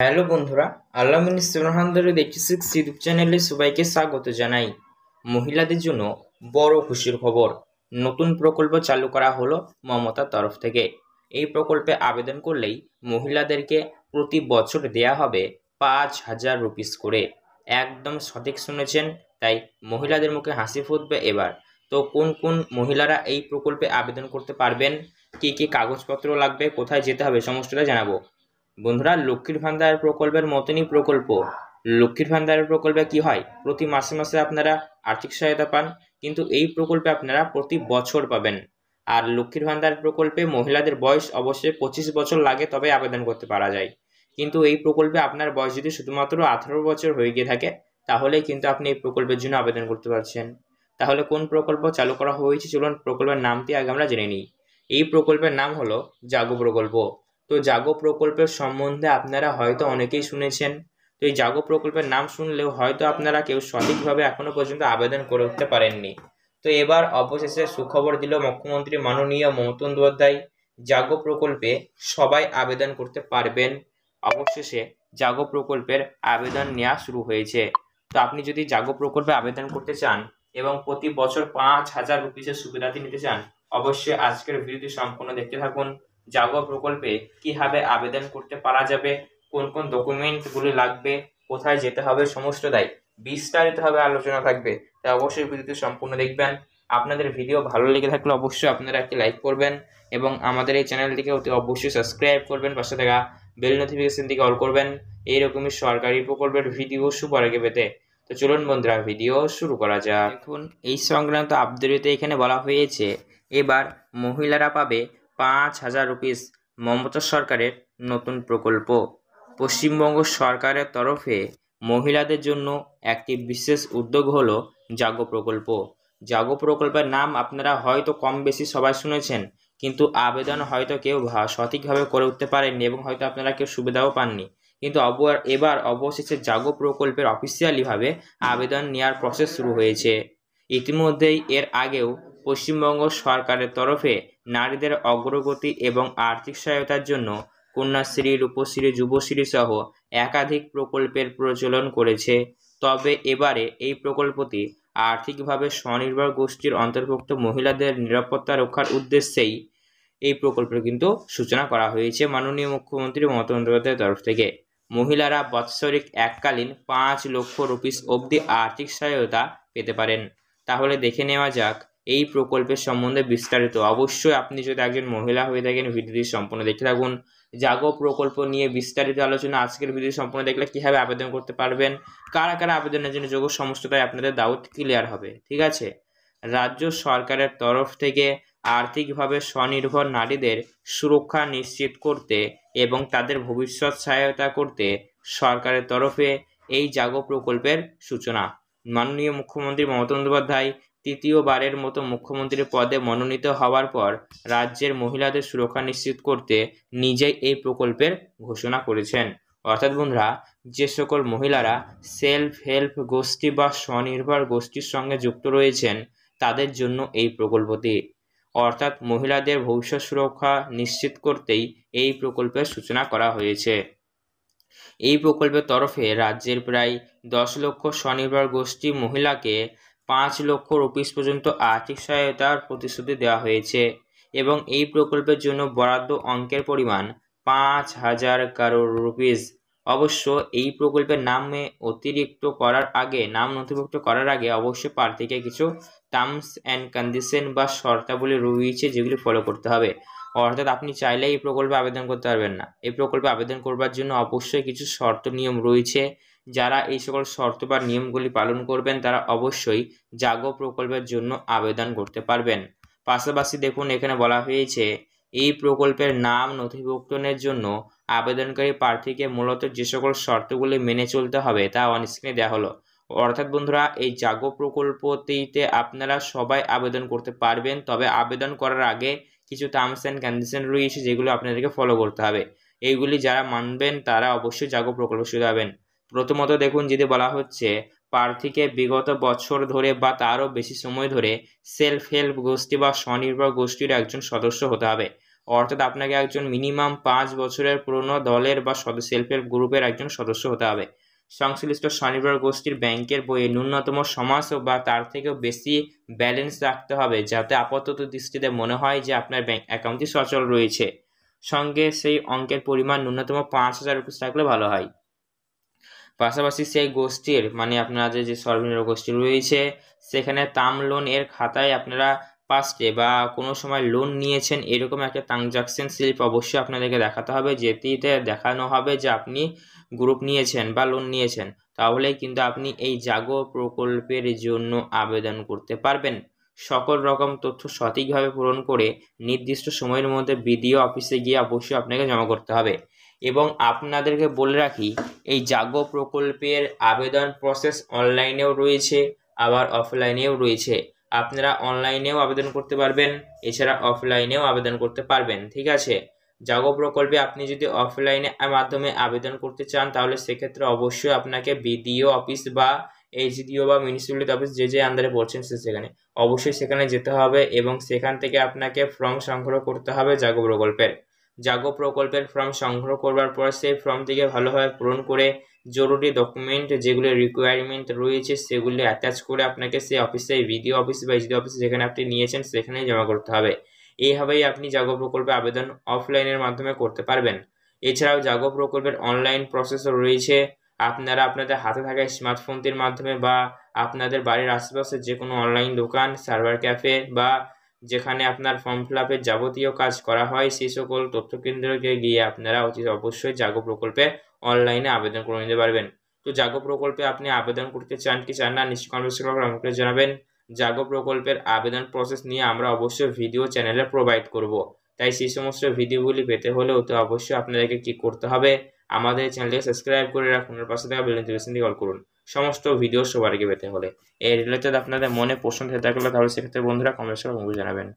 Hello বন্ধুরা, Alamin 786 YouTube চ্যানেলে সবাইকে স্বাগত জানাই। মহিলাদের জন্য বড় খুশির খবর, নতুন প্রকল্প চালু করা হলো মমতার তরফ থেকে। এই প্রকল্পে আবেদন করলেই মহিলাদেরকে প্রতি বছর দেয়া হবে 5,000 রুপিস করে। একদম সঠিক শুনেছেন, তাই মহিলাদের মুখে হাসি ফুটবে এবার। তো কোন কোন মহিলারা এই প্রকল্পে আবেদন করতে পারবেন, কি কি কাগজপত্র লাগবে, কোথায় যেতে হবে, সমস্তটা জানাবো। বন্ধুরা, লক্ষ্মীর ভান্ডার প্রকল্পের মতনই প্রকল্প। লক্ষ্মীর ভান্ডারের প্রকল্পে কি হয়, প্রতি মাসে মাসে আপনারা আর্থিক সহায়তা পান, কিন্তু এই প্রকল্পে আপনারা প্রতি বছর পাবেন। আর লক্ষ্মীর ভান্ডার প্রকল্পে মহিলাদের বয়স অবশ্যই 25 বছর লাগে, তবে আবেদন করতে পারা যায়। কিন্তু এই প্রকল্পে আপনার বয়স যদি শুধুমাত্র 18 বছর হয়ে গিয়ে থাকে, তাহলে কিন্তু আপনি এই প্রকল্পের জন্য আবেদন করতে পারছেন। তাহলে কোন প্রকল্প চালু করা হয়েছে, চলুন প্রকল্পের নামটি আগে আমরা জেনে নিই। এই প্রকল্পের নাম হলো জাগো প্রকল্প। তো জাগো প্রকল্পের সম্বন্ধে আপনারা হয়তো অনেকেই শুনেছেন। তো এই জাগো প্রকল্পের নাম শুনলেও হয়তো আপনারা কেউ সঠিকভাবে এখনো পর্যন্ত আবেদন করে উঠতে পারেননি। তো এবার অবশেষে সুখবর দিল মুখ্যমন্ত্রী মাননীয় মমতা বন্দ্যোপাধ্যায়, জাগো প্রকল্পে সবাই আবেদন করতে পারবেন। অবশেষে জাগো প্রকল্পের আবেদন নেওয়া শুরু হয়েছে। তো আপনি যদি জাগো প্রকল্পে আবেদন করতে চান এবং প্রতি বছর 5,000 রুপিসের সুবিধাটি নিতে চান, অবশ্যই আজকের ভিডিওটি সম্পূর্ণ দেখতে থাকুন। জাগো প্রকল্পে কিভাবে আবেদন করতে পারা যাবে, কোন কোন ডকুমেন্টগুলি লাগবে, কোথায় যেতে হবে, সমস্তটাই বিস্তারিতভাবে আলোচনা থাকবে। তাই অবশ্যই ভিডিওটি সম্পূর্ণ দেখবেন। আপনাদের ভিডিও ভালো লেগে থাকলে অবশ্যই আপনারা একটি লাইক করবেন এবং আমাদের এই চ্যানেলটিকে অতি অবশ্যই সাবস্ক্রাইব করবেন, পাশে থাকা বেল নোটিফিকেশনটিকে অল করবেন এইরকমই সরকারি প্রকল্পের ভিডিও সবার আগে পেতে। তো চলুন বন্ধুরা, ভিডিও শুরু করা যাক। দেখুন, এই সংক্রান্ত আপডেটে এখানে বলা হয়েছে, এবার মহিলারা পাবে 5,000 রুপিস। মমতা সরকারের নতুন প্রকল্প। পশ্চিমবঙ্গ সরকারের তরফে মহিলাদের জন্য একটি বিশেষ উদ্যোগ হলো জাগো প্রকল্প। জাগো প্রকল্পের নাম আপনারা হয়তো কম বেশি সবাই শুনেছেন, কিন্তু আবেদন হয়তো কেউ সঠিকভাবে করে উঠতে পারেননি এবং হয়তো আপনারা কেউ সুবিধাও পাননি। কিন্তু এবার অবশেষে জাগো প্রকল্পের অফিসিয়ালিভাবে আবেদন নেওয়ার প্রসেস শুরু হয়েছে। ইতিমধ্যেই এর আগেও পশ্চিমবঙ্গ সরকারের তরফে নারীদের অগ্রগতি এবং আর্থিক সহায়তার জন্য কন্যাশ্রী, রূপশ্রী, যুবশ্রী সহ একাধিক প্রকল্পের প্রচলন করেছে। তবে এবারে এই প্রকল্পটি আর্থিকভাবে স্বনির্ভর গোষ্ঠীর অন্তর্ভুক্ত মহিলাদের নিরাপত্তা রক্ষার উদ্দেশ্যেই এই প্রকল্পের কিন্তু সূচনা করা হয়েছে মাননীয় মুখ্যমন্ত্রী মমতা বন্দ্যোপাধ্যায়ের তরফ থেকে। মহিলারা বাৎসরিক এককালীন 5 লক্ষ রুপিস অবধি আর্থিক সহায়তা পেতে পারেন। তাহলে দেখে নেওয়া যাক এই প্রকল্পের সম্বন্ধে বিস্তারিত। অবশ্যই আপনি যদি একজন মহিলা হয়ে থাকেন, ভিডিওটি সম্পূর্ণ দেখতে থাকুন। জাগো প্রকল্প নিয়ে বিস্তারিত আলোচনা আজকের ভিডিও সম্পূর্ণ দেখলে কিভাবে আবেদন করতে পারবেন, কারা কারা আবেদনের জন্য যোগ্য, সমস্তটাই আপনাদের ডাউট ক্লিয়ার হবে। ঠিক আছে। রাজ্য সরকারের তরফ থেকে আর্থিকভাবে স্বনির্ভর নারীদের সুরক্ষা নিশ্চিত করতে এবং তাদের ভবিষ্যৎ সহায়তা করতে সরকারের তরফে এই জাগো প্রকল্পের সূচনা। মাননীয় মুখ্যমন্ত্রী মমতা বন্দ্যোপাধ্যায় তৃতীয়বারের মতো মুখ্যমন্ত্রীর পদে মনোনীত হওয়ার পর রাজ্যের মহিলাদের সুরক্ষা নিশ্চিত করতে নিজেই এই প্রকল্পের ঘোষণা করেছেন। অর্থাৎ বন্ধুরা, যে সকল মহিলারা সেলফ হেল্প গোষ্ঠী বা স্বনির্ভর গোষ্ঠীর সঙ্গে যুক্ত রয়েছেন, তাদের জন্য এই প্রকল্পটি, অর্থাৎ মহিলাদের ভবিষ্যৎ সুরক্ষা নিশ্চিত করতেই এই প্রকল্পের সূচনা করা হয়েছে। এই প্রকল্পের তরফে রাজ্যের প্রায় 10 লক্ষ স্বনির্ভর গোষ্ঠী মহিলাকে 5 লক্ষ রুপিস পর্যন্ত আর্থিক সহায়তার প্রতিশ্রুতি দেওয়া হয়েছে এবং এই প্রকল্পের জন্য বরাদ্দ অঙ্কের পরিমাণ 5,000 কারোর রুপিস। অবশ্য এই প্রকল্পের নামে নাম নথিভুক্ত করার আগে অবশ্যই প্রার্থীকে কিছু টার্মস অ্যান্ড কন্ডিশন বা শর্তাবলী রয়েছে, যেগুলি ফলো করতে হবে। অর্থাৎ আপনি চাইলে এই প্রকল্পে আবেদন করতে পারবেন না। এই প্রকল্পে আবেদন করবার জন্য অবশ্যই কিছু শর্ত নিয়ম রয়েছে। যারা এই সকল শর্ত বা নিয়মগুলি পালন করবেন, তারা অবশ্যই জাগো প্রকল্পের জন্য আবেদন করতে পারবেন। পাশাপাশি দেখুন, এখানে বলা হয়েছে এই প্রকল্পের নাম নথিভুক্তনের জন্য আবেদনকারী প্রার্থীকে মূলত যে সকল শর্তগুলি মেনে চলতে হবে তা অন স্ক্রিনে দেওয়া হলো। অর্থাৎ বন্ধুরা, এই জাগো প্রকল্পটিতে আপনারা সবাই আবেদন করতে পারবেন, তবে আবেদন করার আগে কিছু টার্মস অ্যান্ড কন্ডিশন রয়েছে, যেগুলো আপনাদেরকে ফলো করতে হবে। এইগুলি যারা মানবেন তারা অবশ্যই জাগো প্রকল্প সুবিধা পাবেন। প্রথমত দেখুন, যদি বলা হচ্ছে প্রার্থীকে বিগত বছর ধরে বা তারও বেশি সময় ধরে সেলফ হেল্প গোষ্ঠী বা স্বনির্ভর গোষ্ঠীর একজন সদস্য হতে হবে। অর্থাৎ আপনাকে একজন মিনিমাম 5 বছরের পুরনো দলের বা সেলফ হেল্প গ্রুপের একজন সদস্য হতে হবে। সংশ্লিষ্ট স্বনির্ভর গোষ্ঠীর ব্যাংকের বইয়ে ন্যূনতম সমাস বা তার থেকেও বেশি ব্যালেন্স রাখতে হবে, যাতে আপাতত দৃষ্টিতে মনে হয় যে আপনার ব্যাংক অ্যাকাউন্টটি সচল রয়েছে। সঙ্গে সেই অঙ্কের পরিমাণ ন্যূনতম 5,000 রুপিস থাকলে ভালো হয়। পাশাপাশি সেই গোষ্ঠীর মানে আপনাদের যে স্বনির্ভর গোষ্ঠী রয়েছে সেখানে টার্ম লোন এর খাতায় আপনারা পাস্টে বা কোনো সময় লোন নিয়েছেন এরকম একটা ট্রানজাকশন স্লিপ অবশ্যই আপনাদেরকে দেখাতে হবে, যেটিতে দেখানো হবে যে আপনি গ্রুপ নিয়েছেন বা লোন নিয়েছেন। তাহলেই কিন্তু আপনি এই জাগো প্রকল্পের জন্য আবেদন করতে পারবেন। সকল রকম তথ্য সঠিকভাবে পূরণ করে নির্দিষ্ট সময়ের মধ্যে বিডিও অফিসে গিয়ে অবশ্যই আপনাকে জমা করতে হবে। এবং আপনাদেরকে বলে রাখি, এই জাগো প্রকল্পের আবেদন প্রসেস অনলাইনেও রয়েছে আবার অফলাইনেও রয়েছে। আপনারা অনলাইনেও আবেদন করতে পারবেন, এছাড়া অফলাইনেও আবেদন করতে পারবেন। ঠিক আছে, জাগো প্রকল্পে আপনি যদি অফলাইনে মাধ্যমে আবেদন করতে চান তাহলে সেক্ষেত্রে অবশ্যই আপনাকে বিডিও অফিস বা এইচডিও বা মিউনিসিপ্যালিটি অফিস যে আন্ডারে পড়ছেন সেখানে অবশ্যই সেখানে যেতে হবে এবং সেখান থেকে আপনাকে ফর্ম সংগ্রহ করতে হবে জাগো প্রকল্পের ফর্ম সংগ্রহ করবার পর সেই ফর্ম থেকে ভালোভাবে পূরণ করে জরুরি ডকুমেন্ট যেগুলো রিকোয়ারমেন্ট রয়েছে সেগুলি অ্যাটাচ করে আপনাকে সেই অফিসে বিডিও অফিস বা এইচডিও অফিস যেখানে আপনি নিয়েছেন সেখানেই জমা করতে হবে। এইভাবেই আপনি জাগো প্রকল্পে আবেদন অফলাইনের মাধ্যমে করতে পারবেন। এছাড়াও জাগো প্রকল্পের অনলাইন প্রসেসও রয়েছে। আপনারা আপনাদের হাতে থাকা স্মার্টফোনটির মাধ্যমে বা আপনাদের বাড়ির আশেপাশে যে কোনো অনলাইন দোকান, সার্ভার ক্যাফে বা যেখানে আপনার ফর্ম ফিল আপের যাবতীয় কাজ করা হয় সেই সকল তথ্য কেন্দ্রকে গিয়ে আপনারা অবশ্যই জাগো প্রকল্পে অনলাইনে আবেদন করে নিতে পারবেন। তো জাগো প্রকল্পে আপনি আবেদন করতে চান কি চান না নিশ্চয়ই কমেন্ট সেকশনে আমাকে জানাবেন। জাগো প্রকল্পের আবেদন প্রসেস নিয়ে আমরা অবশ্যই ভিডিও চ্যানেলে প্রোভাইড করব, তাই সেই সমস্ত ভিডিওগুলি পেতে হলে তো অবশ্যই আপনাদেরকে কি করতে হবে, আমাদের চ্যানেলটিকে সাবস্ক্রাইব করে রাখুন, আর পাশে থাকা বেল নোটিফিকেশনটি অল করুন সমস্ত ভিডিও সবার আগে পেতে হলে। এই রিলেটেড আপনাদের মনে প্রশ্ন থেকে থাকলে তাহলে সেক্ষেত্রে বন্ধুরা কমেন্ট সেকশনে জানাবেন।